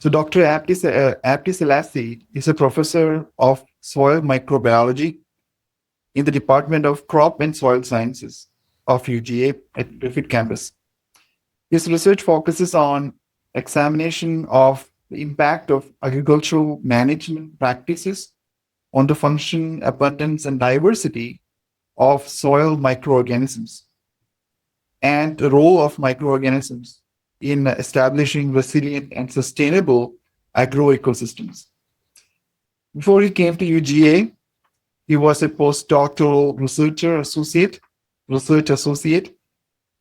So Dr. Habteselassie is a professor of soil microbiology in the Department of Crop and Soil Sciences of UGA at Griffith campus. His research focuses on examination of the impact of agricultural management practices on the function, abundance, and diversity of soil microorganisms and the role of microorganisms in establishing resilient and sustainable agroecosystems. Before he came to UGA, he was a postdoctoral research associate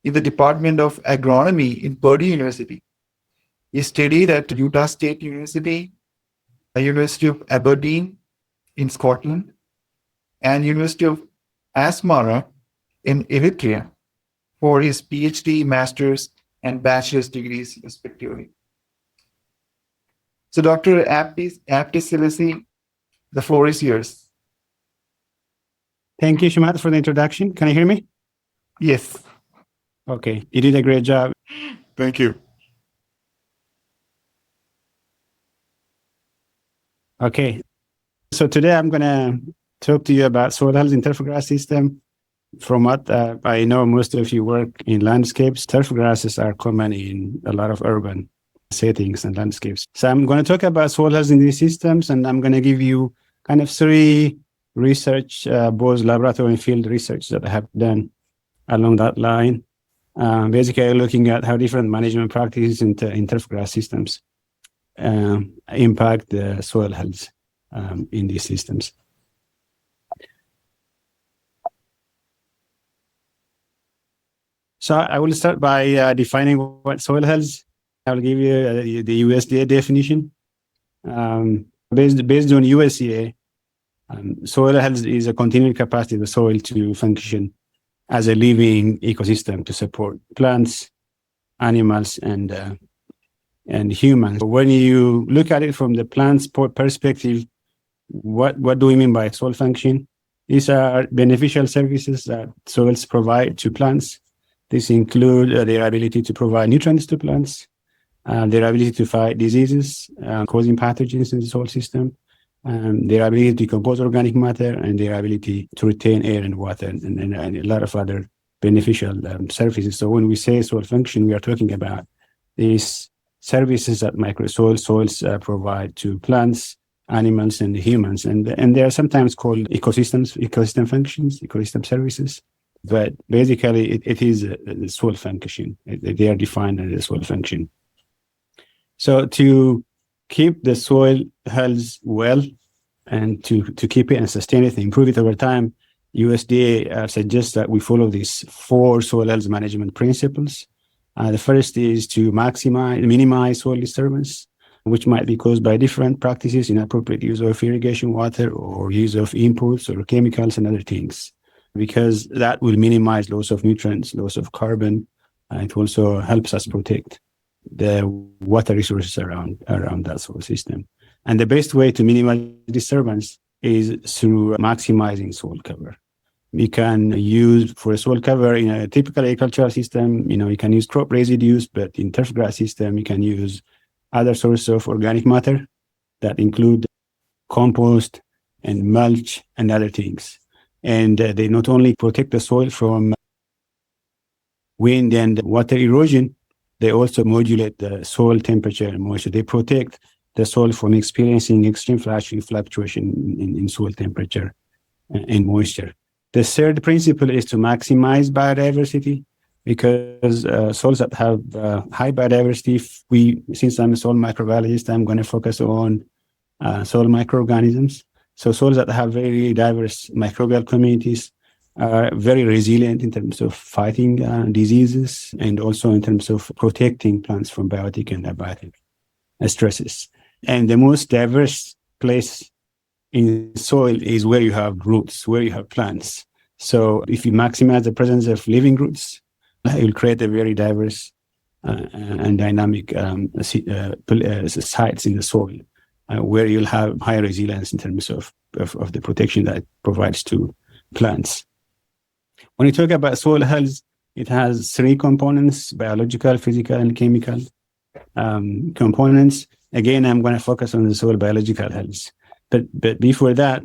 in the Department of Agronomy in Purdue University. He studied at Utah State University, the University of Aberdeen in Scotland, and University of Asmara in Eritrea for his PhD, master's, and bachelor's degrees, respectively. So, Dr. Habteselassie, the floor is yours. Thank you, Shamat, for the introduction. Can you hear me? Yes. Okay, you did a great job. Thank you. Okay, so today I'm going to talk to you about soil health in turfgrass system. From what I know, most of you work in landscapes. Turfgrasses are common in a lot of urban settings and landscapes. So I'm going to talk about soil health in these systems, and I'm going to give you kind of three research, both laboratory and field research that I have done along that line. Basically looking at how different management practices in turfgrass systems impact the soil health in these systems. So I will start by defining what soil health. I'll give you the USDA definition. Based on USDA, soil health is a continued capacity of the soil to function as a living ecosystem to support plants, animals, and humans. When you look at it from the plant's perspective, what do we mean by soil function? These are beneficial services that soils provide to plants. These include their ability to provide nutrients to plants, their ability to fight diseases causing pathogens in the soil system, their ability to decompose organic matter, and their ability to retain air and water, and a lot of other beneficial services. So when we say soil function, we are talking about these services that soils provide to plants, animals, and humans. And they are sometimes called ecosystem functions, ecosystem services. But basically, it is the soil function. They are defined as a soil function. So to keep the soil health well and to keep it and sustain it and improve it over time, USDA suggests that we follow these 4 soil health management principles. The first is to minimize soil disturbance, which might be caused by different practices, inappropriate use of irrigation water or use of inputs or chemicals and other things, because that will minimize loss of nutrients, loss of carbon. It also helps us protect the water resources around that soil system. And the best way to minimize disturbance is through maximizing soil cover. We can use, for a soil cover in a typical agricultural system, you can use crop residues, but in turfgrass system, you can use other sources of organic matter that include compost and mulch and other things. And they not only protect the soil from wind and water erosion, they also modulate the soil temperature and moisture. They protect the soil from experiencing extreme fluctuation in soil temperature and moisture. The third principle is to maximize biodiversity, because soils that have high biodiversity, since I'm a soil microbiologist, I'm going to focus on soil microorganisms. So soils that have very diverse microbial communities are very resilient in terms of fighting diseases and also in terms of protecting plants from biotic and abiotic stresses. And the most diverse place in soil is where you have roots, where you have plants. So if you maximize the presence of living roots, you'll create a very diverse and dynamic sites in the soil, where you'll have higher resilience in terms of the protection that it provides to plants. When you talk about soil health, it has 3 components: biological, physical, and chemical components. again, I'm going to focus on the soil biological health. But before that,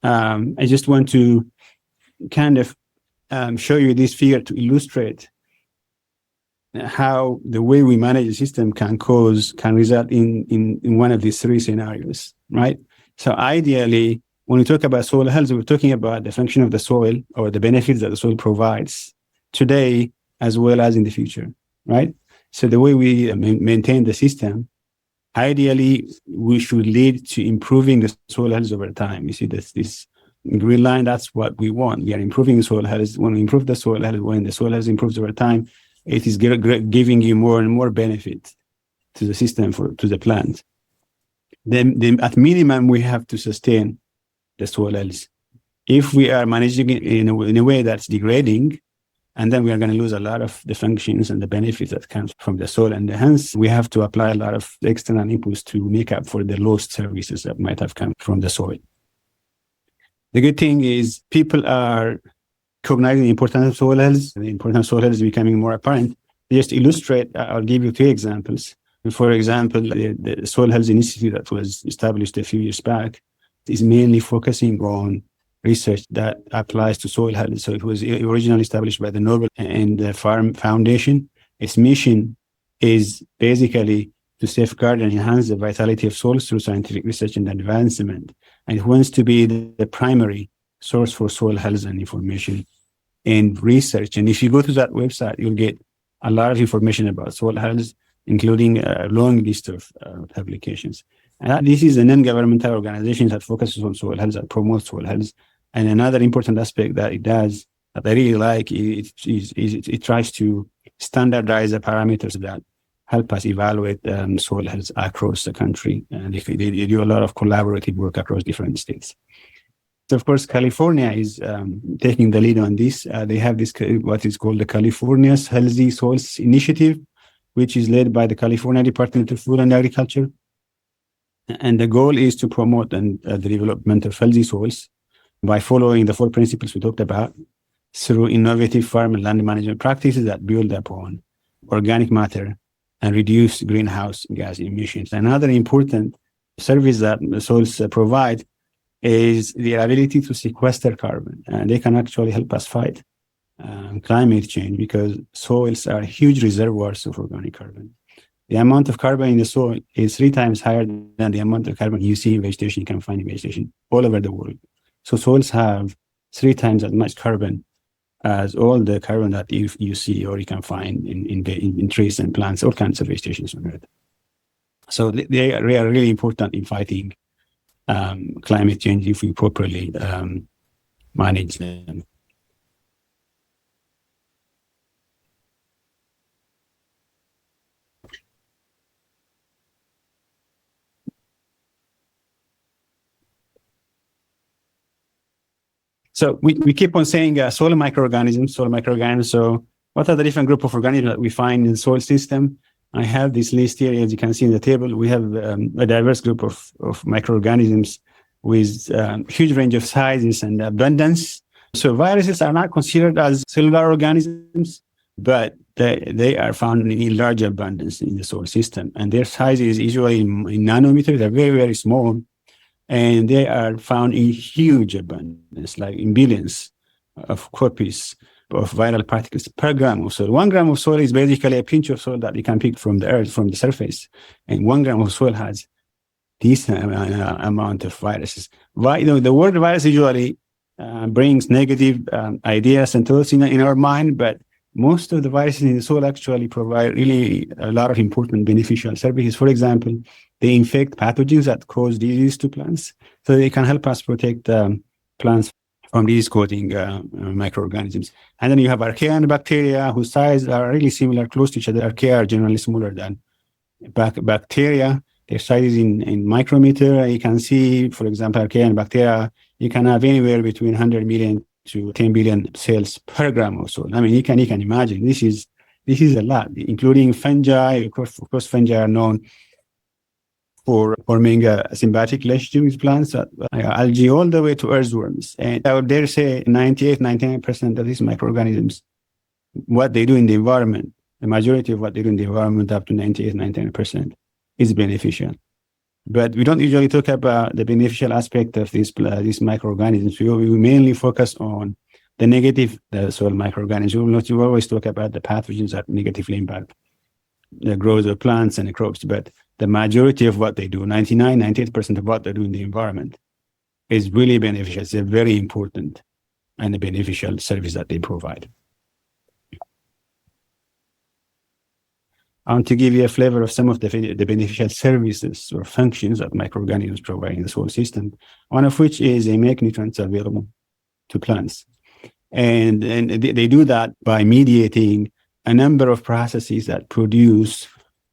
I just want to kind of show you this figure to illustrate how the way we manage the system can result in one of these three scenarios, right? So ideally, when we talk about soil health, we're talking about the function of the soil or the benefits that the soil provides today as well as in the future, right? So the way we maintain the system, ideally, we should lead to improving the soil health over time. You see this green line, that's what we want. We are improving the soil health. When we improve the soil health, when the soil health improves over time, it is giving you more and more benefit to the system, to the plant. Then at minimum, we have to sustain the soil health. If we are managing it in a way that's degrading, and then we are going to lose a lot of the functions and the benefits that come from the soil, and hence we have to apply a lot of external inputs to make up for the lost services that might have come from the soil. The good thing is people are recognizing the importance of soil health. The importance of soil health is becoming more apparent. Just to illustrate, I'll give you two examples. For example, the Soil Health Institute that was established a few years back is mainly focusing on research that applies to soil health. So it was originally established by the Nobel and the Farm Foundation. Its mission is basically to safeguard and enhance the vitality of soils through scientific research and advancement. And it wants to be the primary source for soil health and information and research. And if you go to that website, you'll get a lot of information about soil health, including a long list of publications. And this is a non-governmental organization that focuses on soil health, that promotes soil health. And another important aspect that it does, that I really like, it tries to standardize the parameters that help us evaluate soil health across the country. And they do a lot of collaborative work across different states. So of course, California is taking the lead on this. They have this, what is called the California's Healthy Soils Initiative, which is led by the California Department of Food and Agriculture. And the goal is to promote the development of healthy soils by following the 4 principles we talked about through innovative farm and land management practices that build upon organic matter and reduce greenhouse gas emissions. Another important service that the soils provide is the ability to sequester carbon. And they can actually help us fight climate change because soils are huge reservoirs of organic carbon. The amount of carbon in the soil is 3 times higher than the amount of carbon you see in vegetation, you can find in vegetation all over the world. So soils have 3 times as much carbon as all the carbon that you see or you can find in trees and plants, all kinds of vegetations on Earth. So they are really important in fighting climate change if we properly manage them. So we keep on saying soil microorganisms. So what are the different group of organisms that we find in the soil system? I have this list here, as you can see in the table. We have a diverse group of microorganisms with huge range of sizes and abundance. So viruses are not considered as cellular organisms, but they are found in large abundance in the soil system. And their size is usually in nanometers. They're very, very small. And they are found in huge abundance, like in billions of copies of viral particles per gram of soil. 1 gram of soil is basically a pinch of soil that you can pick from the earth, from the surface. And 1 gram of soil has this amount of viruses. The word virus usually brings negative ideas and thoughts in our mind, but most of the viruses in the soil actually provide really a lot of important beneficial services. For example, they infect pathogens that cause disease to plants, so they can help us protect plants from disease-causing microorganisms. And then you have archaea and bacteria, whose size are really similar, close to each other. Archaea are generally smaller than bacteria. Their size is in micrometer. You can see, for example, archaea and bacteria, you can have anywhere between 100 million to 10 billion cells per gram of soil. I mean, you can imagine this is a lot, including fungi. Of course, fungi are known for forming a symbiotic relationship with plants, algae, all the way to earthworms. And I would dare say 98, 99% of these microorganisms, what they do in the environment the majority of what they do in the environment, up to 98, 99%, is beneficial. But we don't usually talk about the beneficial aspect of these microorganisms. We mainly focus on the negative soil microorganisms. We always talk about the pathogens that negatively impact the growth of plants and the crops. But the majority of what they do, 99, 98% of what they do in the environment, is really beneficial. It's a very important and a beneficial service that they provide. I want to give you a flavor of some of the beneficial services or functions that microorganisms provide in the soil system, one of which is they make nutrients available to plants. And they do that by mediating a number of processes that produce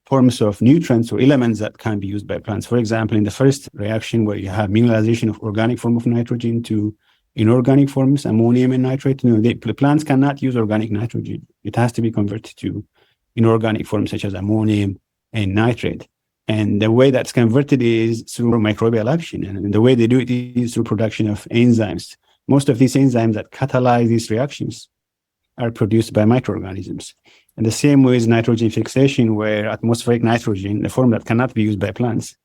forms of nutrients or elements that can be used by plants. For example, in the first reaction where you have mineralization of organic form of nitrogen to inorganic forms, ammonium and nitrate, the plants cannot use organic nitrogen. It has to be converted to inorganic forms such as ammonium and nitrate. And the way that's converted is through microbial action. And the way they do it is through production of enzymes. Most of these enzymes that catalyze these reactions are produced by microorganisms. And the same way is nitrogen fixation, where atmospheric nitrogen, the form that cannot be used by plants,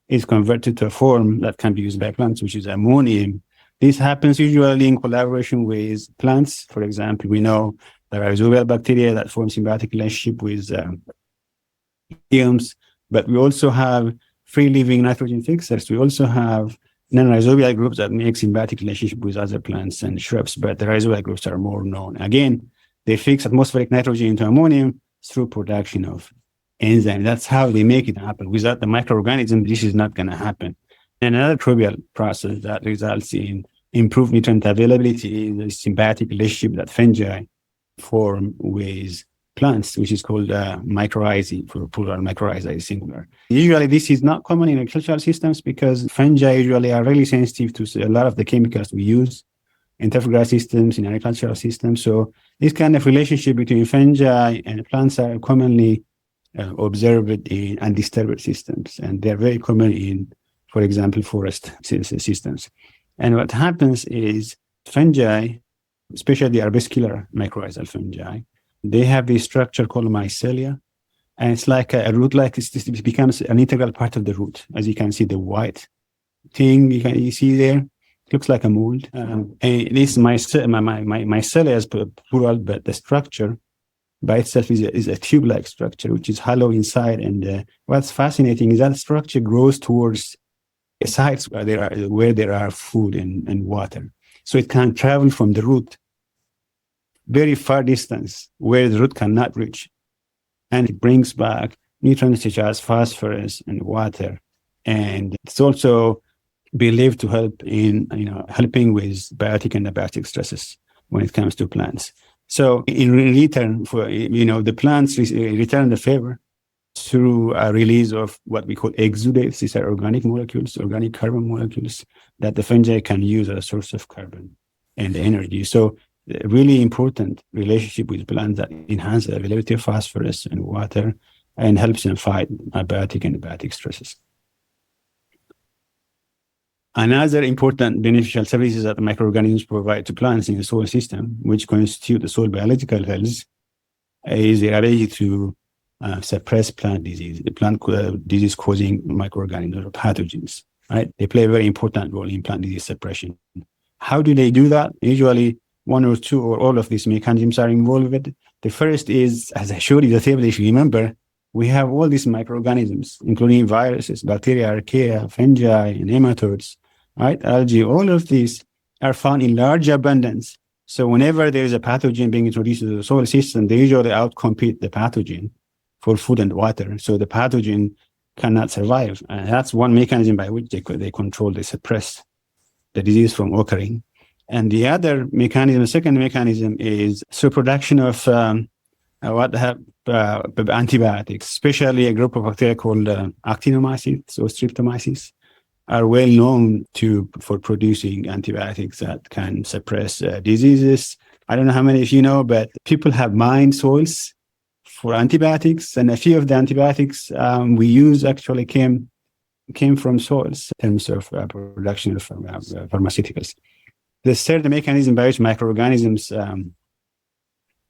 is converted to a form that can be used by plants, which is ammonium. This happens usually in collaboration with plants. For example, we know there are rhizobial bacteria that form symbiotic relationship with eums, but we also have free-living nitrogen fixers. We also have non-rhizobial groups that make symbiotic relationship with other plants and shrubs, but the rhizobial groups are more known. Again, they fix atmospheric nitrogen into ammonium through production of enzyme. That's how they make it happen. Without the microorganism, this is not going to happen. And another microbial process that results in improved nutrient availability is the symbiotic relationship that fungi form with plants, which is called mycorrhizae, for plural, mycorrhizae singular. Usually this is not common in agricultural systems because fungi usually are really sensitive to a lot of the chemicals we use in turfgrass systems, in agricultural systems. So this kind of relationship between fungi and plants are commonly observed in undisturbed systems, and they're very common in, for example, forest systems. And what happens is fungi, especially the arbuscular mycorrhizal fungi, they have this structure called mycelia, and it's like a root, like it becomes an integral part of the root. As you can see, the white thing you see there, it looks like a mold. And this mycelia is plural, but the structure by itself is a tube-like structure, which is hollow inside. And what's fascinating is that structure grows towards sites where there are food and water. So it can travel from the root very far distance where the root cannot reach, and it brings back nutrients such as phosphorus and water. And it's also believed to help in helping with biotic and abiotic stresses when it comes to plants. So in return for the plants return the favor through a release of what we call exudates. These are organic molecules, organic carbon molecules that the fungi can use as a source of carbon and energy. So a really important relationship with plants that enhance the availability of phosphorus and water and helps them fight abiotic and abiotic stresses. Another important beneficial services that microorganisms provide to plants in the soil system, which constitute the soil biological health, is the ability to suppress plant disease, disease-causing microorganisms or pathogens. Right? They play a very important role in plant disease suppression. How do they do that? Usually, one or two or all of these mechanisms are involved. The first is, as I showed you the table, if you remember, we have all these microorganisms, including viruses, bacteria, archaea, fungi, and nematodes, right? Algae. All of these are found in large abundance. So whenever there is a pathogen being introduced into the soil system, they usually outcompete the pathogen for food and water. So the pathogen cannot survive. And that's one mechanism by which they control, they suppress the disease from occurring. And the other mechanism, the second mechanism, is through production of antibiotics, especially a group of bacteria called actinomycetes or streptomyces are well known for producing antibiotics that can suppress diseases. I don't know how many of you know, but people have mined soils for antibiotics, and a few of the antibiotics we use actually came from soils in terms of production of pharmaceuticals. The third mechanism by which microorganisms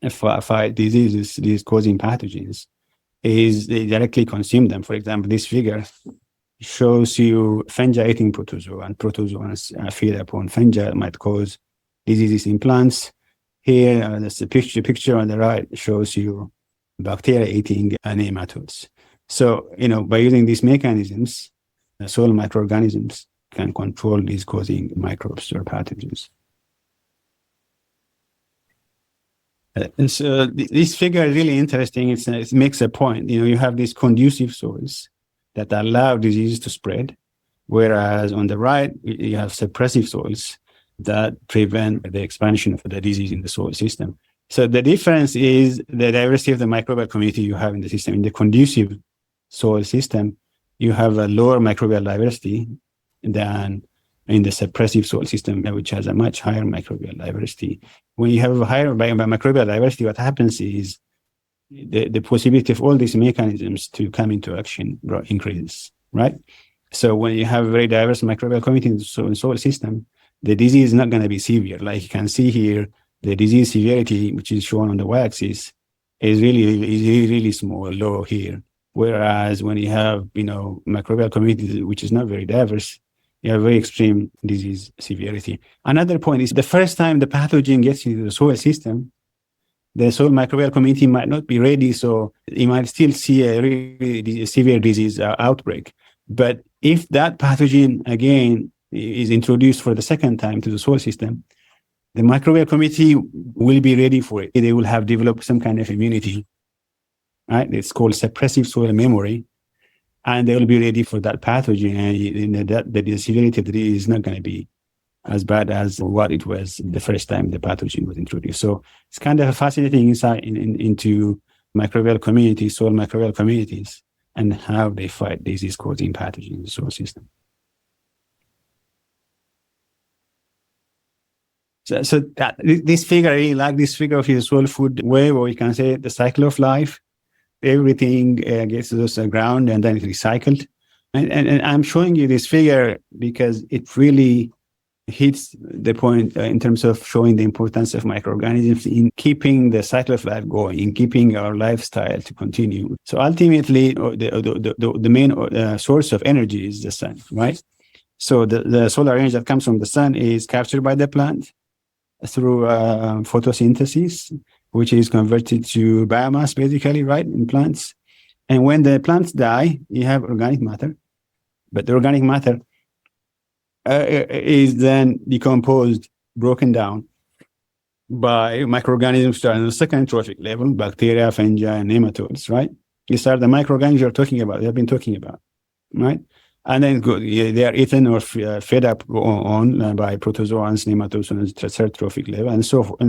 fight diseases, these causing pathogens, is they directly consume them. For example, this figure shows you fungi eating protozoa, and protozoans feed upon fungi that might cause diseases in plants. Here, there's the picture on the right shows you bacteria eating nematodes. So, by using these mechanisms, soil microorganisms can control these causing microbes or pathogens. So this figure is really interesting. It makes a point. You have these conducive soils that allow disease to spread, whereas on the right, you have suppressive soils that prevent the expansion of the disease in the soil system. So the difference is the diversity of the microbial community you have in the system. In the conducive soil system, you have a lower microbial diversity than in the suppressive soil system, which has a much higher microbial diversity. When you have a higher microbial diversity, what happens is the possibility of all these mechanisms to come into action increases, right? So when you have a very diverse microbial community in the soil system, the disease is not going to be severe. Like you can see here, the disease severity, which is shown on the y-axis, is really small, low here. Whereas when you have, microbial community, which is not very diverse, you have very extreme disease severity. Another point is the first time the pathogen gets into the soil system, the soil microbial community might not be ready, so you might still see a really severe disease outbreak. But if that pathogen, again, is introduced for the second time to the soil system, the microbial community will be ready for it. They will have developed some kind of immunity, right? It's called suppressive soil memory, and they will be ready for that pathogen. And the severity of the disease is not going to be as bad as what it was the first time the pathogen was introduced. So it's kind of a fascinating insight into microbial communities, soil microbial communities, and how they fight disease-causing pathogens in the soil system. So this figure, I really like this figure of the soil food web, or you can say the cycle of life. Everything gets to the ground and then it's recycled. And I'm showing you this figure because it really hits the point in terms of showing the importance of microorganisms in keeping the cycle of life going, in keeping our lifestyle to continue. So ultimately, the main source of energy is the sun, right? So the solar energy that comes from the sun is captured by the plant through photosynthesis, which is converted to biomass, basically, right, in plants. And when the plants die, you have organic matter. But the organic matter is then decomposed, broken down by microorganisms starting on the second trophic level, bacteria, fungi, and nematodes, right? These are the microorganisms you're talking about, they've been talking about, right? And then they are eaten or fed up on by protozoans, nematodes on the third trophic level, and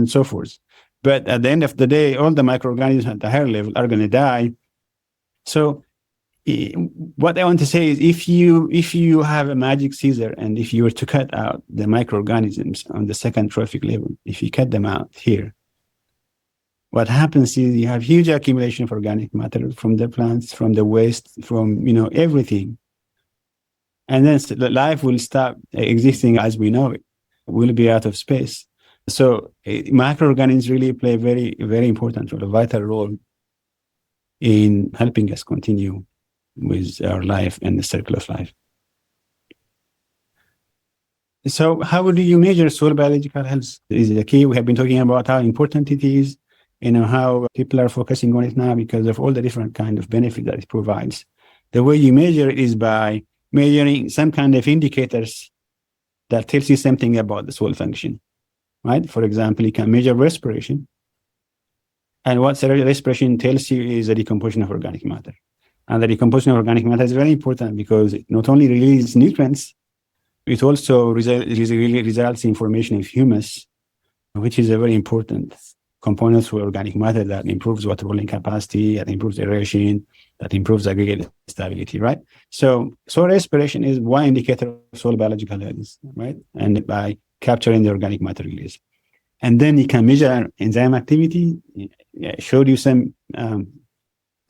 so forth. But at the end of the day, all the microorganisms at the higher level are going to die. So what I want to say is if you have a magic scissor and if you were to cut out the microorganisms on the second trophic level, if you cut them out here, what happens is you have huge accumulation of organic matter from the plants, from the waste, from everything. And then life will stop existing as we know it. We'll be out of space. So microorganisms really play a very, very important role, a vital role in helping us continue with our life and the circle of life. So how do you measure soil biological health? This is the key. We have been talking about how important it is, how people are focusing on it now because of all the different kind of benefits that it provides. The way you measure it is by measuring some kind of indicators that tells you something about the soil function, right? For example, you can measure respiration. And what respiration tells you is the decomposition of organic matter. And the decomposition of organic matter is very important because it not only releases nutrients, it also results in information of humus, which is a very important component for organic matter that improves water holding capacity, that improves aeration, that improves aggregate stability, right? So soil respiration is one indicator of soil biological health, right? And by capturing the organic matter release. And then you can measure enzyme activity. I showed you some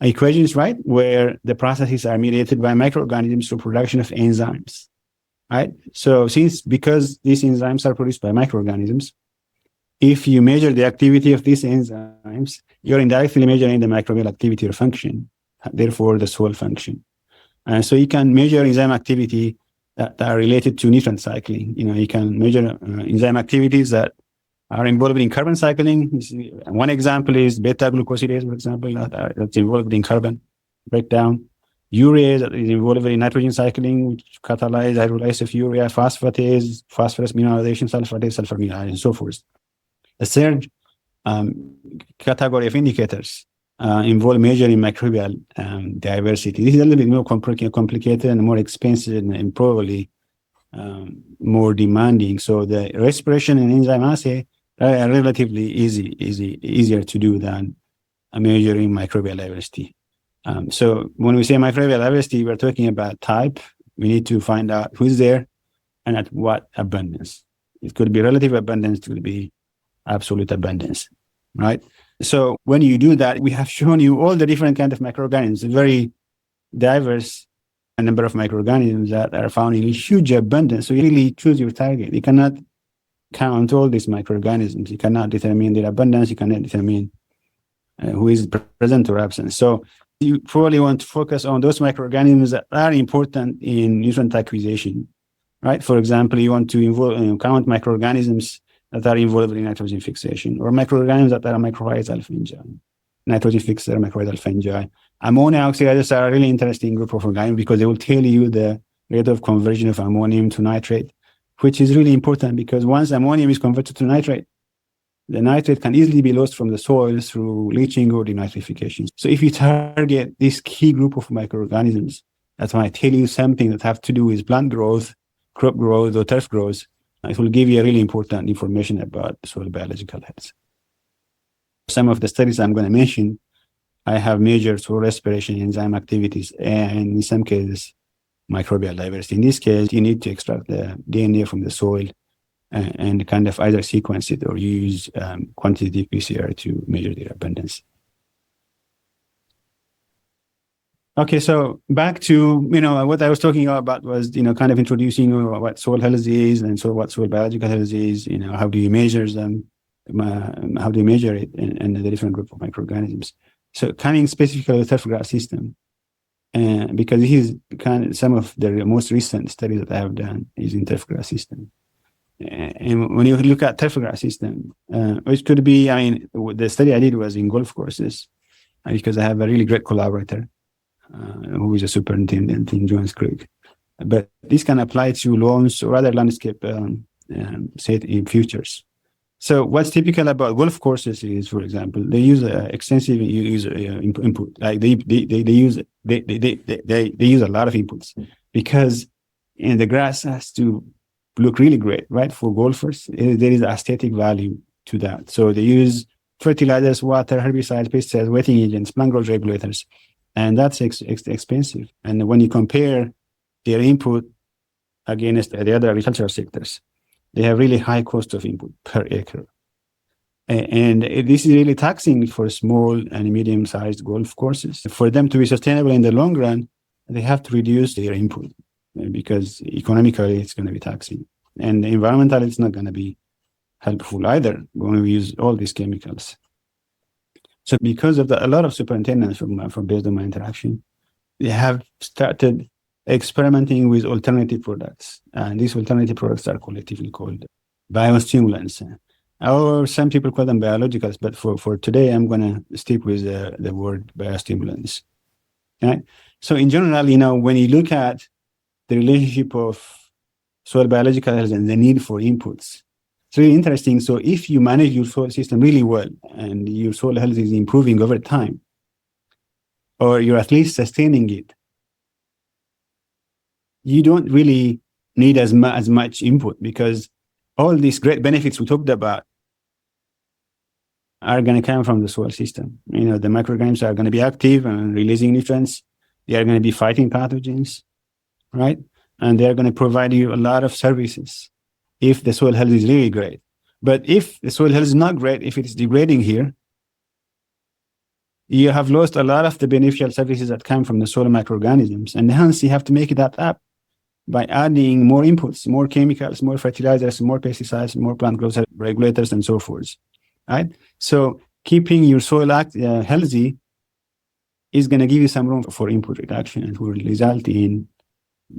equations, right? Where the processes are mediated by microorganisms through production of enzymes, right? So because these enzymes are produced by microorganisms, if you measure the activity of these enzymes, you're indirectly measuring the microbial activity or function, therefore the soil function. And so you can measure enzyme activity that are related to nutrient cycling. You can measure enzyme activities that are involved in carbon cycling. One example is beta-glucosidase, for example, that's involved in carbon breakdown. Urease that is involved in nitrogen cycling, which catalyze hydrolysis of urea, phosphatase, phosphorus mineralization, sulfatase, sulfur mineralization, and so forth. The third category of indicators involve measuring microbial diversity. This is a little bit more complicated and more expensive and probably more demanding. So the respiration and enzyme assay are relatively easier to do than measuring microbial diversity. So when we say microbial diversity, we're talking about type. We need to find out who's there and at what abundance. It could be relative abundance, it could be absolute abundance, right? So when you do that, we have shown you all the different kinds of microorganisms, a very diverse number of microorganisms that are found in huge abundance. So you really choose your target. You cannot count all these microorganisms. You cannot determine their abundance. You cannot determine who is present or absent. So you probably want to focus on those microorganisms that are important in nutrient acquisition, right? For example, you want to count microorganisms that are involved in nitrogen fixation, or microorganisms that are mycorrhizal fungi, nitrogen fixer, mycorrhizal fungi. Ammonia oxidizers are a really interesting group of organisms because they will tell you the rate of conversion of ammonium to nitrate, which is really important because once ammonium is converted to nitrate, the nitrate can easily be lost from the soil through leaching or denitrification. So if you target this key group of microorganisms, that's why I tell you something that have to do with plant growth, crop growth, or turf growth, it will give you really important information about soil biological health. Some of the studies I'm going to mention, I have measured soil respiration enzyme activities, and in some cases, microbial diversity. In this case, you need to extract the DNA from the soil and kind of either sequence it or use quantitative PCR to measure their abundance. Okay, so back to, what I was talking about was, kind of introducing what soil health is and so what soil biological health is, how do you measure them, how do you measure it and the different group of microorganisms. So coming specifically to the Turfgrass system, because this is kind of some of the most recent studies that I have done is in Turfgrass system. And when you look at Turfgrass system, which could be, the study I did was in golf courses because I have a really great collaborator who is a superintendent in Jones Creek. But this can apply to lawns or other landscape set in futures. So what's typical about golf courses is, for example, they use extensive input. Like they use a lot of inputs because the grass has to look really great, right? For golfers, there is aesthetic value to that. So they use fertilizers, water, herbicides, pesticides, wetting agents, plant growth regulators, and that's expensive. And when you compare their input against the other agricultural sectors, they have really high cost of input per acre. And this is really taxing for small and medium-sized golf courses. For them to be sustainable in the long run, they have to reduce their input because economically it's going to be taxing. And environmentally, it's not going to be helpful either when we use all these chemicals. So because of that, a lot of superintendents from based on my interaction, they have started experimenting with alternative products. And these alternative products are collectively called biostimulants. Or some people call them biologicals, but for today, I'm going to stick with the word biostimulants. Right? So in general, when you look at the relationship of soil biological health and the need for inputs, it's really interesting. So if you manage your soil system really well and your soil health is improving over time, or you're at least sustaining it, you don't really need as much input because all these great benefits we talked about are going to come from the soil system. The microorganisms are going to be active and releasing nutrients. They are going to be fighting pathogens, right? And they are going to provide you a lot of services if the soil health is really great. But if the soil health is not great, if it is degrading here, you have lost a lot of the beneficial services that come from the soil microorganisms. And hence you have to make that up by adding more inputs, more chemicals, more fertilizers, more pesticides, more plant growth regulators, and so forth. Right? So keeping your soil healthy is going to give you some room for input reduction, and will result in,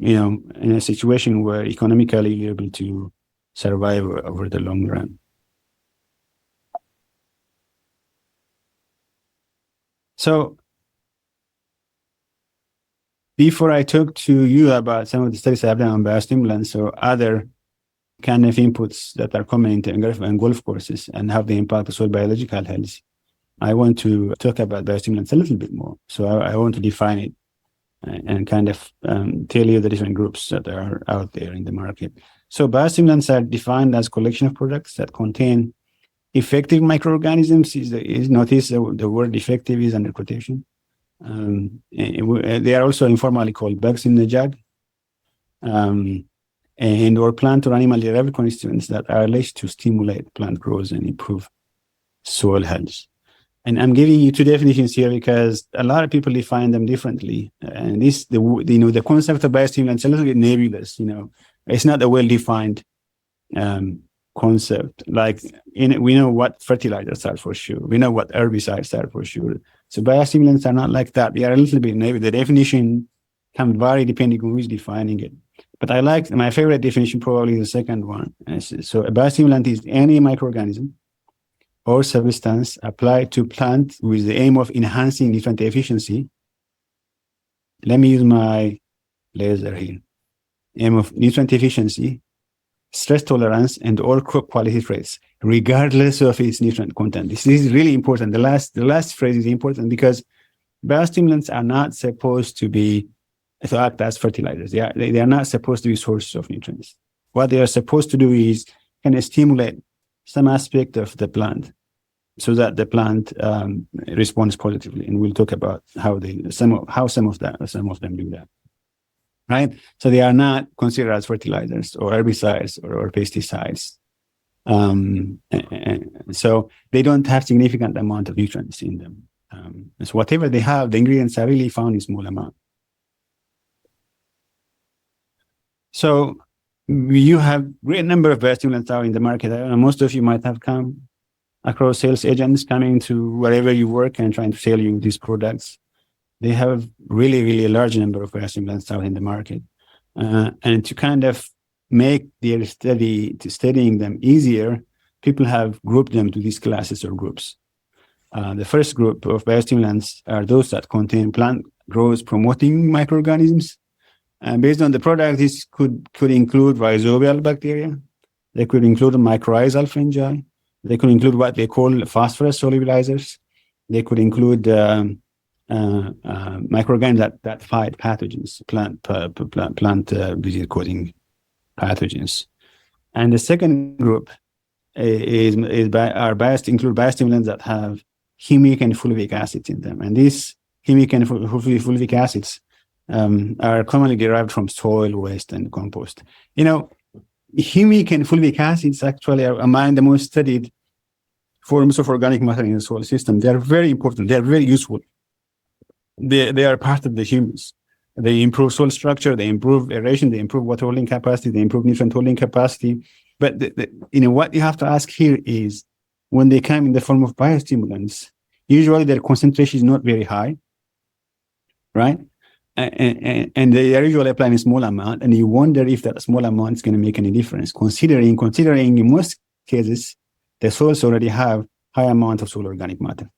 in a situation where economically you're able to survive over the long run. So before I talk to you about some of the studies I've done on biostimulants or other kind of inputs that are common in golf courses and how they impact the soil biological health, I want to talk about biostimulants a little bit more. So I want to define it and kind of tell you the different groups that are out there in the market. So biostimulants are defined as collection of products that contain effective microorganisms. Notice the word effective is under quotation. They are also informally called bugs in the jug, and or plant or animal derived constituents that are alleged to stimulate plant growth and improve soil health. And I'm giving you two definitions here because a lot of people define them differently. And the concept of biostimulants is a little bit nebulous. It's not a well-defined concept. Like we know what fertilizers are for sure. We know what herbicides are for sure. So biostimulants are not like that. They are a little bit nebulous. The definition can vary depending on who's defining it. But I like my favorite definition, probably the second one. So a biostimulant is any microorganism or substance applied to plant with the aim of enhancing nutrient efficiency. Let me use my laser here. Aim of nutrient efficiency, stress tolerance, and all crop quality traits, regardless of its nutrient content. This is really important. The last phrase is important because biostimulants are not supposed to act as fertilizers. They are not supposed to be sources of nutrients. What they are supposed to do is kind of stimulate some aspect of the plant so that the plant responds positively. And we'll talk about how some of them do that. Right? So they are not considered as fertilizers or herbicides or pesticides. So they don't have significant amount of nutrients in them. So whatever they have, the ingredients are really found in small amount. So you have great number of biostimulants out in the market. Most of you might have come across sales agents coming to wherever you work and trying to sell you these products. They have really, really a large number of biostimulants out in the market. And to kind of make their studying them easier, people have grouped them to these classes or groups. The first group of biostimulants are those that contain plant growth promoting microorganisms. And based on the product, this could include rhizobial bacteria. They could include mycorrhizal fungi. They could include what they call phosphorus solubilizers. They could include microorganisms that fight pathogens, plant disease-causing pathogens. And the second group include biostimulants that have humic and fulvic acids in them. And these humic and fulvic acids are commonly derived from soil waste and compost. Humic and fulvic acids actually are among the most studied forms of organic matter in the soil system. They are very important. They are very useful. They are part of the humus. They improve soil structure. They improve aeration. They improve water holding capacity. They improve nutrient holding capacity. But what you have to ask here is, when they come in the form of biostimulants, usually their concentration is not very high, right? And they are usually applied in a small amount, and you wonder if that small amount is going to make any difference, considering in most cases, the soils already have high amount of soil organic matter.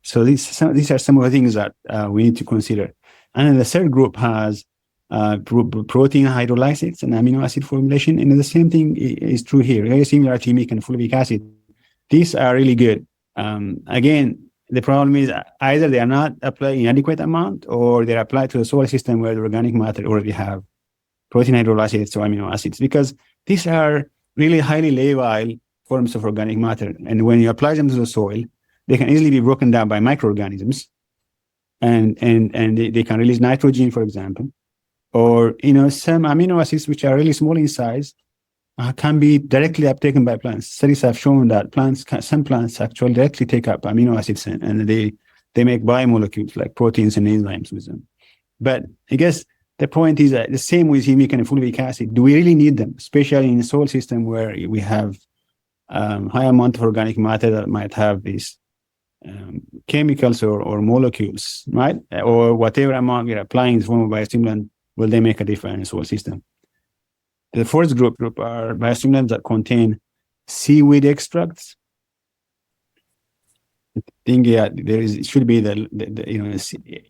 So these are some of the things that we need to consider. And then the third group has protein hydrolysates and amino acid formulation, and the same thing is true here. Very similar to humic and fulvic acid. These are really good. Again, the problem is either they are not applied in adequate amount, or they're applied to the soil system where the organic matter already have protein hydrolysates or amino acids, because these are really highly labile forms of organic matter. And when you apply them to the soil, they can easily be broken down by microorganisms, and they can release nitrogen, for example, or some amino acids which are really small in size can be directly uptaken by plants. Studies have shown that some plants actually directly take up amino acids, and they make biomolecules like proteins and enzymes with them. But I guess the point is that the same with humic and fulvic acid. Do we really need them, especially in a soil system where we have high amount of organic matter that might have these chemicals or molecules, right? Or whatever amount we're applying in the form of biostimulant, will they make a difference in the soil system? The fourth group are biostimulants that contain seaweed extracts. I think it should be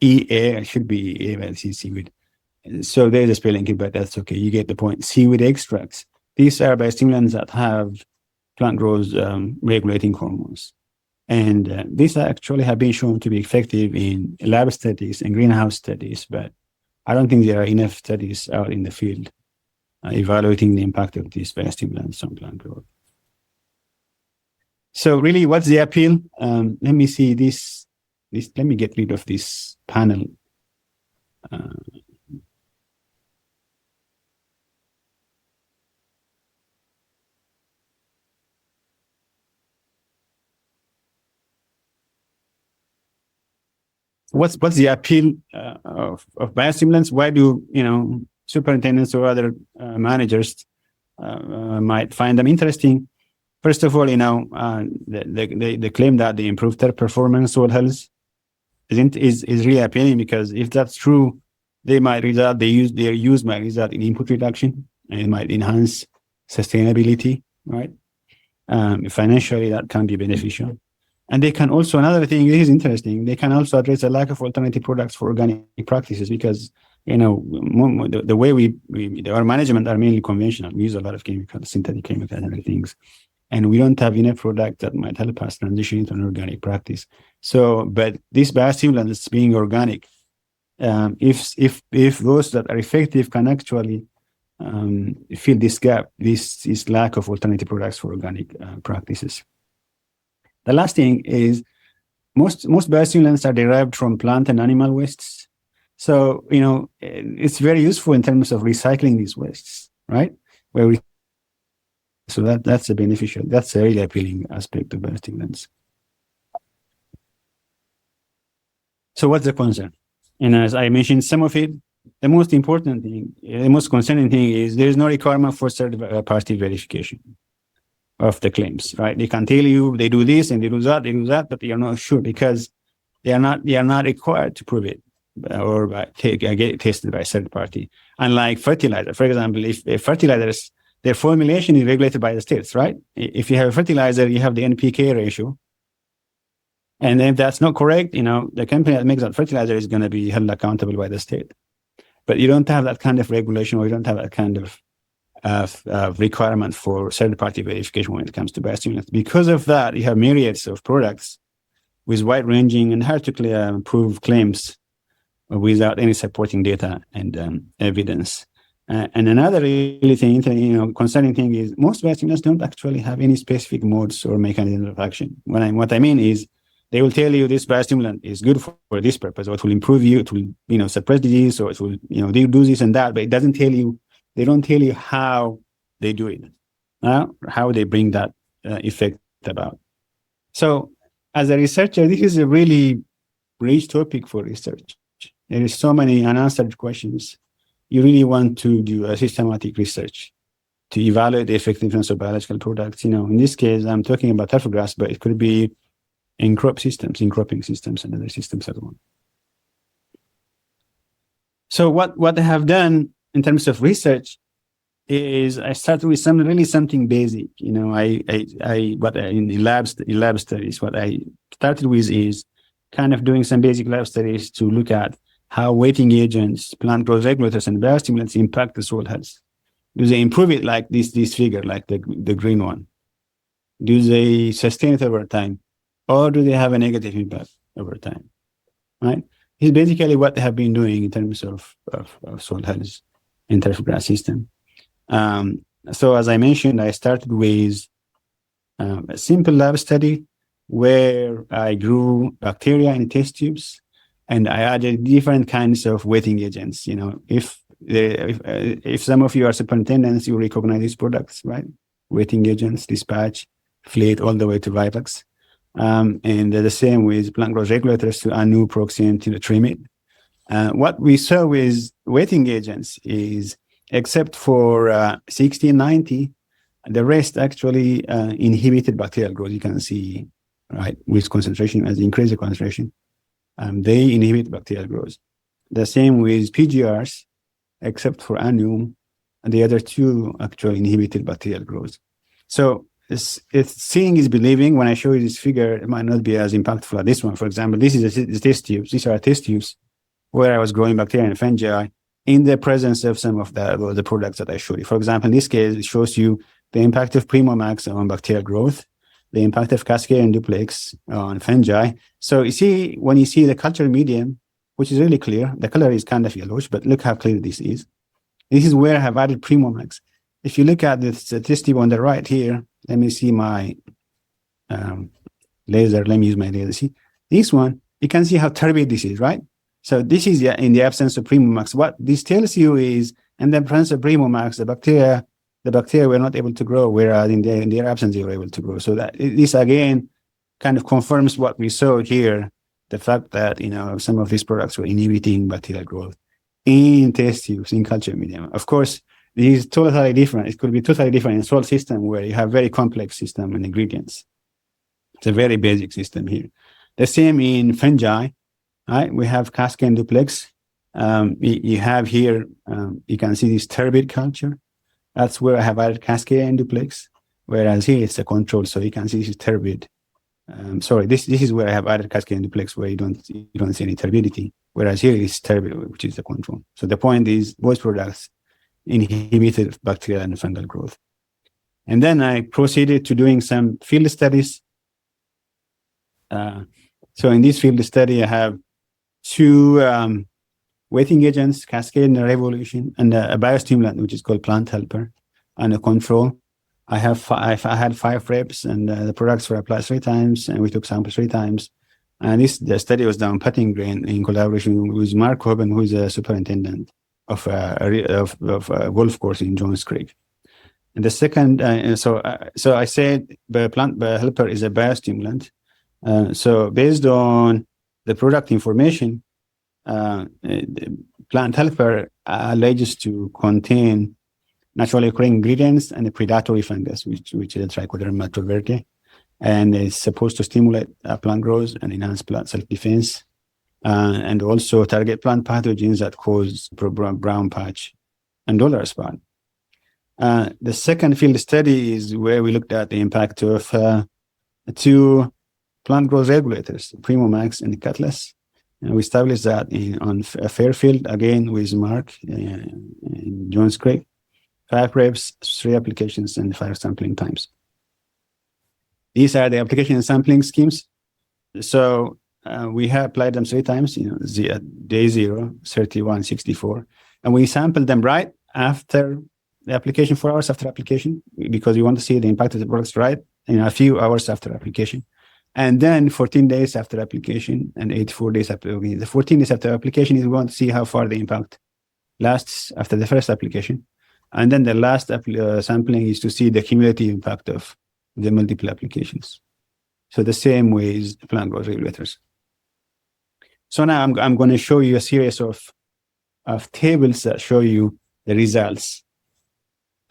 EA, it should be EA, but it's seaweed. So there's a spelling, but that's okay. You get the point. Seaweed extracts. These are biostimulants that have plant growth regulating hormones. And these actually have been shown to be effective in lab studies and greenhouse studies, but I don't think there are enough studies out in the field evaluating the impact of these biostimulants on plant growth. So really, what's the appeal? Let me see this. Let me get rid of this panel. What's the appeal of biostimulants? Why do superintendents or other managers might find them interesting? First of all, they claim that they improve their performance, soil health is really appealing, because if that's true, their use might result in input reduction, and it might enhance sustainability, right? Financially, that can be beneficial. And they can also, another thing, this is interesting, they can also address the lack of alternative products for organic practices, because, the way our management are mainly conventional. We use a lot of chemicals, synthetic chemicals and other things. And we don't have enough product that might help us transition into an organic practice. So, but these biostimulants being organic, if those that are effective can actually fill this gap, this lack of alternative products for organic practices. The last thing is most biostimulants are derived from plant and animal wastes. So, it's very useful in terms of recycling these wastes, right? So that's a beneficial, that's a really appealing aspect of biostimulants. So what's the concern? And as I mentioned, some of it, the most important thing, the most concerning thing is there is no requirement for third-party verification of the claims, right? They can tell you they do this and they do that, but you're not sure, because they are not required to prove it or get tested by third party. Unlike fertilizer, for example, if fertilizers, their formulation is regulated by the states, right? If you have a fertilizer, you have the NPK ratio. And if that's not correct, the company that makes that fertilizer is going to be held accountable by the state. But you don't have that kind of regulation, or you don't have that kind of requirement for third-party verification when it comes to biostimulants. Because of that, you have myriads of products with wide-ranging and hard to prove claims without any supporting data and evidence. And another really concerning thing is most biostimulants don't actually have any specific modes or mechanisms of action. What I mean is, they will tell you this biostimulant is good for this purpose, or it will improve you, it will suppress disease, or it will they do this and that, but it doesn't tell you. They don't tell you how they do it, how they bring that effect about. So, as a researcher, this is a really rich topic for research. There is so many unanswered questions. You really want to do a systematic research to evaluate the effectiveness of biological products. In this case, I'm talking about turfgrass, but it could be in cropping systems, and other systems as well. So what I have done in terms of research is I started with something basic. In lab studies, what I started with is kind of doing some basic lab studies to look at how weighting agents, plant growth regulators, and biostimulants impact the soil health. Do they improve it like this figure, like the green one? Do they sustain it over time? Or do they have a negative impact over time, right? It's basically what they have been doing in terms of soil health in turfgrass system. So as I mentioned, I started with a simple lab study where I grew bacteria in test tubes, and I added different kinds of weighting agents. If some of you are superintendents, you recognize these products, right? Weighting agents, dispatch, fleet, all the way to Vivax. And the same with plant growth regulators to Anu, Proxim, to Trimid. What we saw with wetting agents is, except for 1690, the rest actually inhibited bacterial growth. You can see, right, with concentration, as increase the concentration, they inhibit bacterial growth. The same with PGRs, except for annuum, and the other two actually inhibited bacterial growth. So it's seeing is believing. When I show you this figure, it might not be as impactful as this one. For example, this is the test tubes. These are test tubes where I was growing bacteria and fungi in the presence of some of the products that I showed you. For example, in this case, it shows you the impact of Primomax on bacterial growth, the impact of Cascade and Duplex on fungi. So you see, when you see the culture medium, which is really clear, the color is kind of yellowish, but look how clear this is. This is where I have added Primomax. If you look at the test tube on the right here, let me see my laser. Let me use my laser. See this one, you can see how turbid this is, right? So this is in the absence of Primomax. What this tells you is, in the presence of Primomax, the bacteria were not able to grow, whereas in their absence they were able to grow. So that this again kind of confirms what we saw here, the fact that some of these products were inhibiting bacterial growth in test tubes, in culture medium. Of course, this is totally different. It could be totally different in soil system where you have very complex system and ingredients. It's a very basic system here. The same in fungi. Right, we have Cascade and Duplex. You have here, you can see this turbid culture. That's where I have added Cascade and Duplex, whereas here it's a control, so you can see this is turbid. This is where I have added Cascade and Duplex, where you don't see any turbidity, whereas here it's turbid, which is the control. So the point is, both products inhibited bacterial and fungal growth. And then I proceeded to doing some field studies. So in this field study, I have two wetting agents, Cascade and Revolution, and a biostimulant, which is called Plant Helper, and a control. I had 5 reps, and the products were applied 3 times, and we took samples 3 times. And the study was done putting grain in collaboration with Mark Hoban, who is a superintendent of a golf course in Jones Creek. And the second, so I said the Plant Helper is a biostimulant. So based on the product information, Plant Helper alleges to contain naturally occurring ingredients and a predatory fungus, which is Trichoderma traverti, and is supposed to stimulate plant growth and enhance plant self-defense, and also target plant pathogens that cause brown patch and dollar spot. The second field study is where we looked at the impact of 2 plant growth regulators, Primomax and Cutlass. And we established that on Fairfield, again with Mark in Jones Creek. 5 reps, 3 applications, and 5 sampling times. These are the application and sampling schemes. So we have applied them 3 times, day 0, 31, 64. And we sampled them right after the application, 4 hours after application, because we want to see the impact of the products right in a few hours after application. And then 14 days after application and 84 days after. The 14 days after application is we want to see how far the impact lasts after the first application. And then the last sampling is to see the cumulative impact of the multiple applications. So the same way is plant growth regulators. So now I'm going to show you a series of tables that show you the results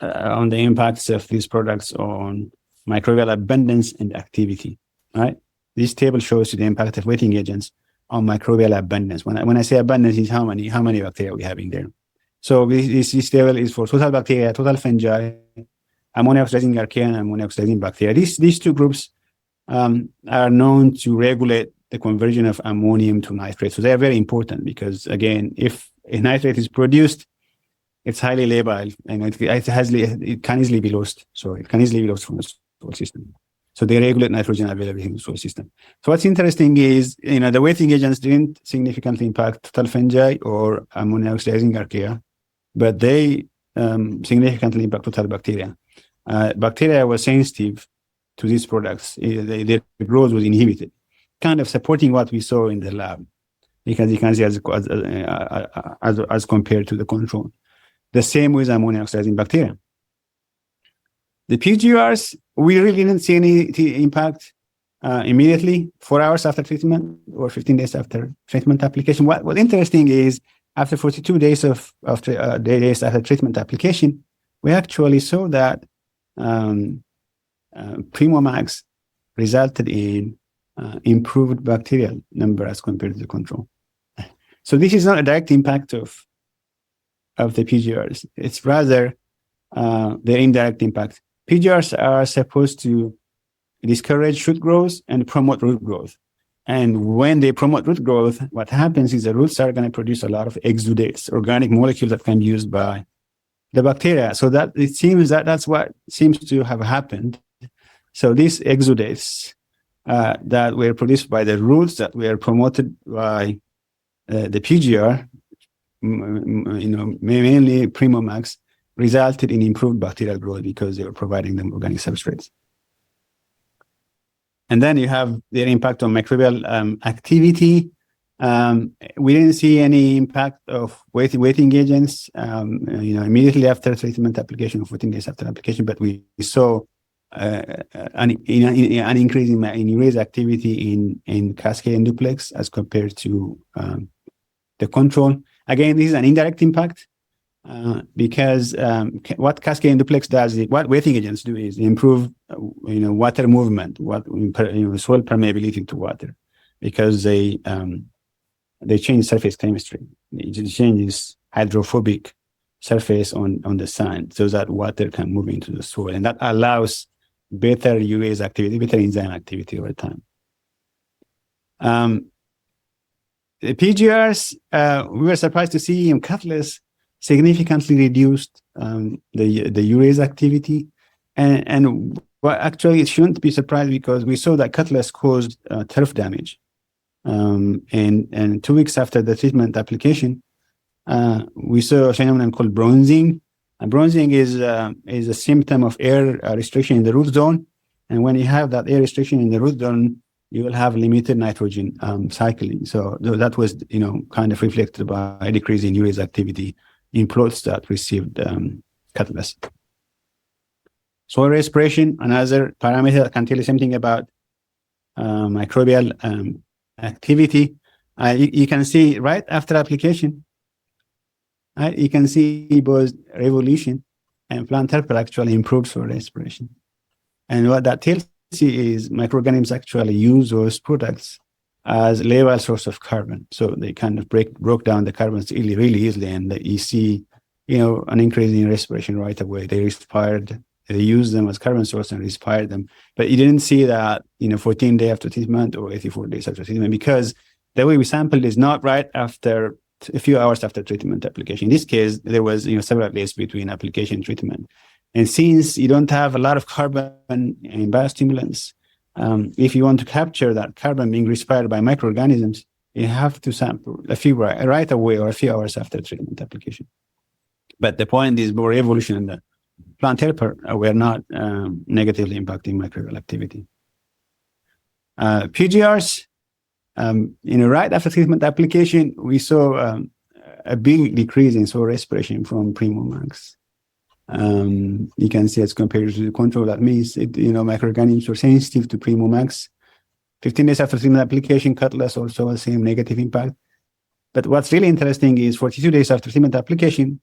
on the impacts of these products on microbial abundance and activity. Right? This table shows you the impact of wetting agents on microbial abundance. When I say abundance, is how many bacteria we have in there. So this table is for total bacteria, total fungi, ammonia oxidizing archaea, and ammonia oxidizing bacteria. These 2 groups are known to regulate the conversion of ammonium to nitrate. So they are very important because, again, if a nitrate is produced, it's highly labile and it can easily be lost. So it can easily be lost from the soil system. So they regulate nitrogen availability in the soil system. So what's interesting is, the wetting agents didn't significantly impact total fungi or ammonia oxidizing archaea, but they significantly impact total bacteria. Bacteria were sensitive to these products. Their growth was inhibited, kind of supporting what we saw in the lab. You can see as compared to the control. The same with ammonia oxidizing bacteria. The PGRs, we really didn't see any impact. immediately, 4 hours after treatment, or 15 days after treatment application. What's interesting is after 42 days days after treatment application, we actually saw that Primomax resulted in improved bacterial number as compared to the control. So this is not a direct impact of the PGRs. It's rather their indirect impact. PGRs are supposed to discourage root growth and promote root growth. And when they promote root growth, what happens is the roots are going to produce a lot of exudates, organic molecules that can be used by the bacteria. So that it seems that that's what seems to have happened. So these exudates that were produced by the roots that were promoted by the PGR, mainly Primomax, resulted in improved bacterial growth because they were providing them organic substrates. And then you have their impact on microbial activity. We didn't see any impact of wetting agents, immediately after treatment application, 14 days after application, but we saw an increase in urease activity in cascade and duplex as compared to the control. Again, this is an indirect impact because what cascade and duplex does is, what wetting agents do is improve, water movement, soil permeability to water, because they change surface chemistry. It changes hydrophobic surface on the sand so that water can move into the soil, and that allows better urease activity, better enzyme activity over time. The PGRs, we were surprised to see in Cutlass significantly reduced the urease activity, and well, actually it shouldn't be surprised because we saw that Cutlass caused turf damage. And 2 weeks after the treatment application, we saw a phenomenon called bronzing. And bronzing is a symptom of air restriction in the root zone, and when you have that air restriction in the root zone, you will have limited nitrogen cycling. So that was, kind of reflected by a decrease in urease activity in plots that received Cutlass. Soil respiration, another parameter that can tell you something about microbial activity. You can see right after application, you can see both revolution and plant helper actually improved soil respiration. And what that tells you is microorganisms actually use those products as labile source of carbon. So they kind of broke down the carbons really easily, and you see, an increase in respiration right away. They used them as carbon source and respired them. But you didn't see that, 14 days after treatment or 84 days after treatment, because the way we sampled is not right after a few hours after treatment application. In this case, there was, several days between application and treatment. And since you don't have a lot of carbon in biostimulants, if you want to capture that carbon being respired by microorganisms, you have to sample a few right away or a few hours after treatment application. But the point is, more evolution and the plant helper were not negatively impacting microbial activity. PGRs, right after treatment application, we saw a big decrease in soil respiration from Primomax. You can see as compared to the control, that means microorganisms were sensitive to Primomax. 15 days after treatment application, Cutlass also the same negative impact. But what's really interesting is 42 days after treatment application,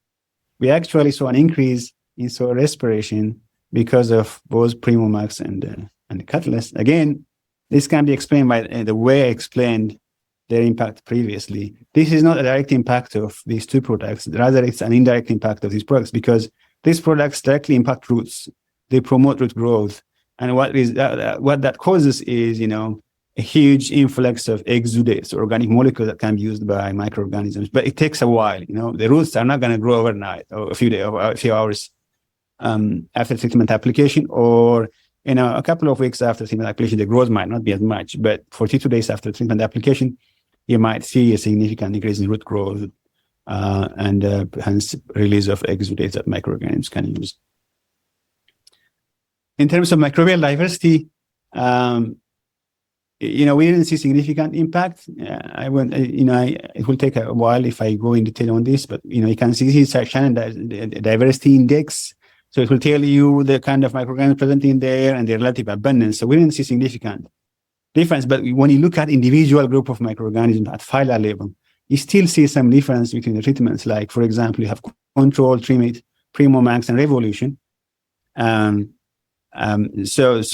we actually saw an increase in soil respiration because of both Primomax and Cutlass. Again, this can be explained by the way I explained their impact previously. This is not a direct impact of these two products. Rather, it's an indirect impact of these products, because these products directly impact roots. They promote root growth. And what that causes is, a huge influx of exudates, organic molecules that can be used by microorganisms. But it takes a while. The roots are not going to grow overnight or a few days or a few hours after treatment application, or a couple of weeks after treatment application. The growth might not be as much, but 42 days after treatment application, you might see a significant increase in root growth and hence release of exudates that microorganisms can use. In terms of microbial diversity, we didn't see significant impact. It will take a while if I go in detail on this, but you can see this section, the diversity index. So it will tell you the kind of microorganisms present in there and their relative abundance. So we didn't see significant difference. But when you look at individual group of microorganisms at phyla level, you still see some difference between the treatments. Like, for example, you have control, trimate, primo, max, and revolution. So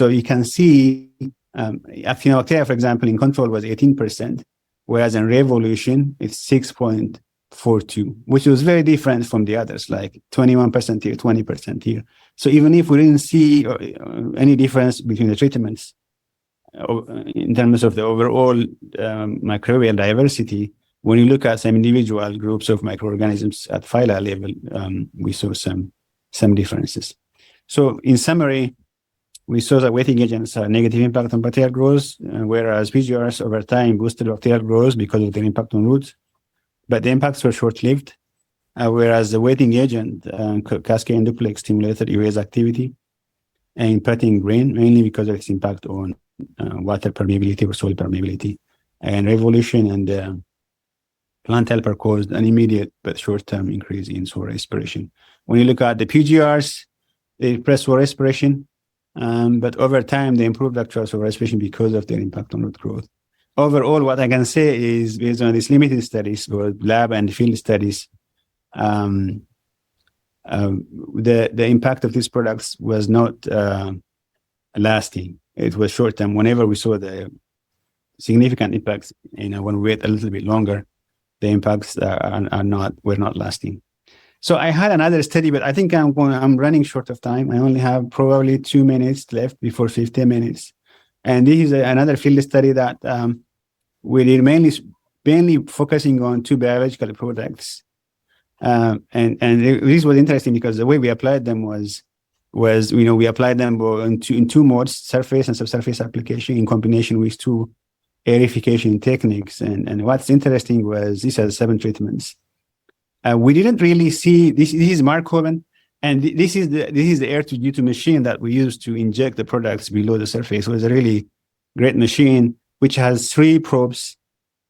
you can see Actinobacteria, for example, in control was 18%, whereas in revolution it's 6.42, which was very different from the others, like 21% here, 20% here. So even if we didn't see any difference between the treatments in terms of the overall microbial diversity, when you look at some individual groups of microorganisms at phyla level, we saw some differences. So in summary, we saw that wetting agents had a negative impact on bacterial growth, whereas PGRs over time boosted bacterial growth because of their impact on roots. But the impacts were short-lived, whereas the wetting agent, cascade and duplex, stimulated urease activity and protein grain, mainly because of its impact on water permeability or soil permeability. And revolution and plant helper caused an immediate but short-term increase in soil respiration. When you look at the PGRs, they depress soil respiration, but over time, they improved actual soil respiration because of their impact on root growth. Overall, what I can say is, based on these limited studies, both lab and field studies, the impact of these products was not lasting. It was short-term. Whenever we saw the significant impacts, when we wait a little bit longer, the impacts were not lasting. So I had another study, but I think I'm running short of time. I only have probably 2 minutes left before 15 minutes. And this is another field study that we did mainly focusing on 2 biological products. And this was interesting because the way we applied them was we applied them in 2 modes, surface and subsurface application, in combination with 2 aerification techniques. And what's interesting was these are 7 treatments. We didn't really see this. This is Mark Hoban, and this is the air-to-G2 machine that we use to inject the products below the surface. It was a really great machine which has 3 probes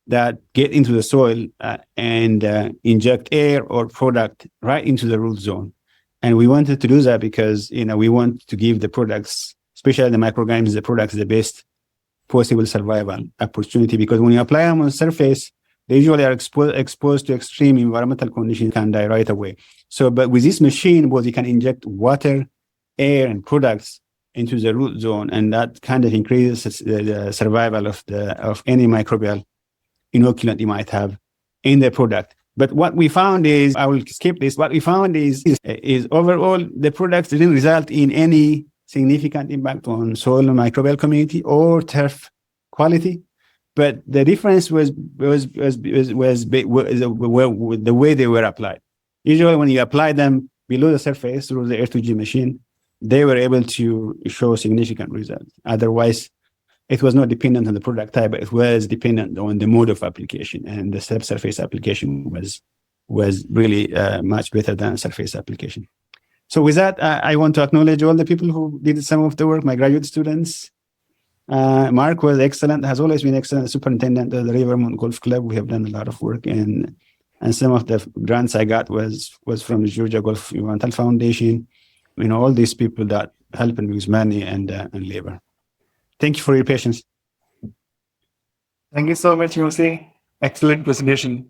that get into the soil and inject air or product right into the root zone. And we wanted to do that because we want to give the products, especially the microorganisms, the products, the best possible survival opportunity. Because when you apply them on the surface, they usually are exposed to extreme environmental conditions, can die right away. But with this machine, both you can inject water, air, and products into the root zone, and that kind of increases the survival of any microbial inoculant you might have in the product. But what we found is, I will skip this. What we found is overall the products didn't result in any significant impact on soil and microbial community or turf quality. But the difference was the way they were applied. Usually, when you apply them below the surface through the air-to-G machine, they were able to show significant results. Otherwise, it was not dependent on the product type, but it was dependent on the mode of application. And the subsurface application was really much better than surface application. So with that, I want to acknowledge all the people who did some of the work, my graduate students. Mark was excellent, has always been excellent, superintendent of the Rivermont Golf Club. We have done a lot of work, and some of the grants I got was from the Georgia Golf Environmental Foundation. All these people that helped me with money and labor. Thank you for your patience. Thank you so much, Mussie. Excellent presentation.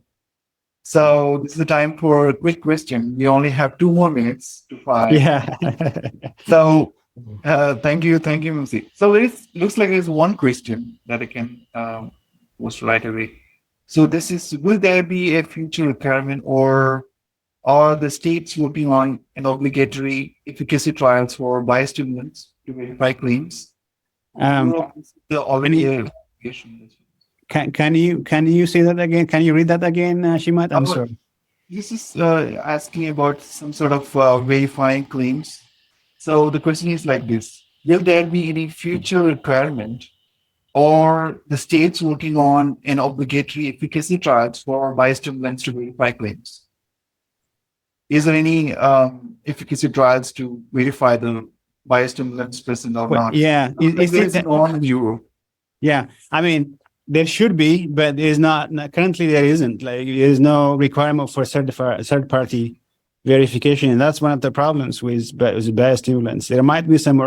So this is the time for a quick question. We only have 2 more minutes to find. Yeah. So thank you, Mussie. So it looks like there's one question that I can post right away. So this is: will there be a future requirement, or are the states working on an obligatory efficacy trials for biostimulants to verify claims? Can you say that again? Can you read that again, Shimat? I'm sorry. This is asking about some sort of verifying claims. So the question is like this: will there be any future requirement, or the states working on an obligatory efficacy trials for biostimulants to verify claims? Is there any efficacy trials to verify the biostimulants present or not? Yeah. Is it on in Europe? Yeah. I mean, there should be, but there's not. Currently, there isn't. Like, there's no requirement for third-party verification, and that's one of the problems with biostimulants. There might be some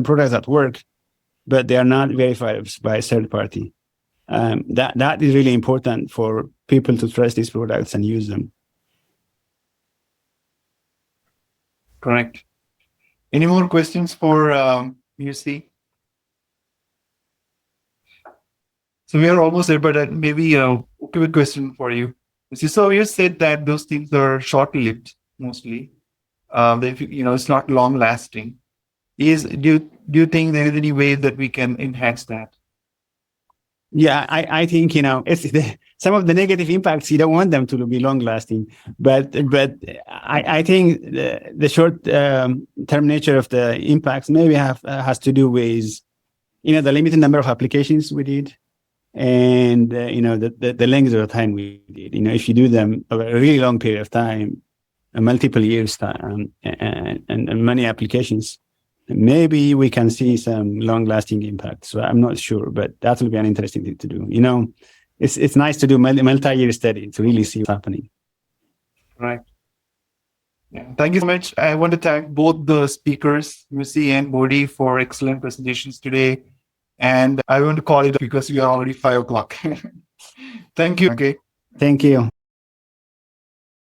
products that work, but they are not verified by a third party. That is really important for people to trust these products and use them. Correct. Any more questions for Mussie? So we are almost there, but maybe a quick question for you. So you said that those things are short-lived mostly. It's not long-lasting. Do you think there is any way that we can enhance that? Yeah, I think some of the negative impacts, you don't want them to be long lasting, but I think the short term nature of the impacts maybe has to do with the limited number of applications we did, and the length of the time we did. If you do them over a really long period of time, multiple years time, and many applications, maybe we can see some long-lasting impact. So I'm not sure, but that will be an interesting thing to do. It's nice to do multi-year study to really see what's happening. Right. Yeah. Thank you so much. I want to thank both the speakers, Mussie and Bodhi, for excellent presentations today. And I want to call it because we are already 5 o'clock. Thank you. Okay. Thank you.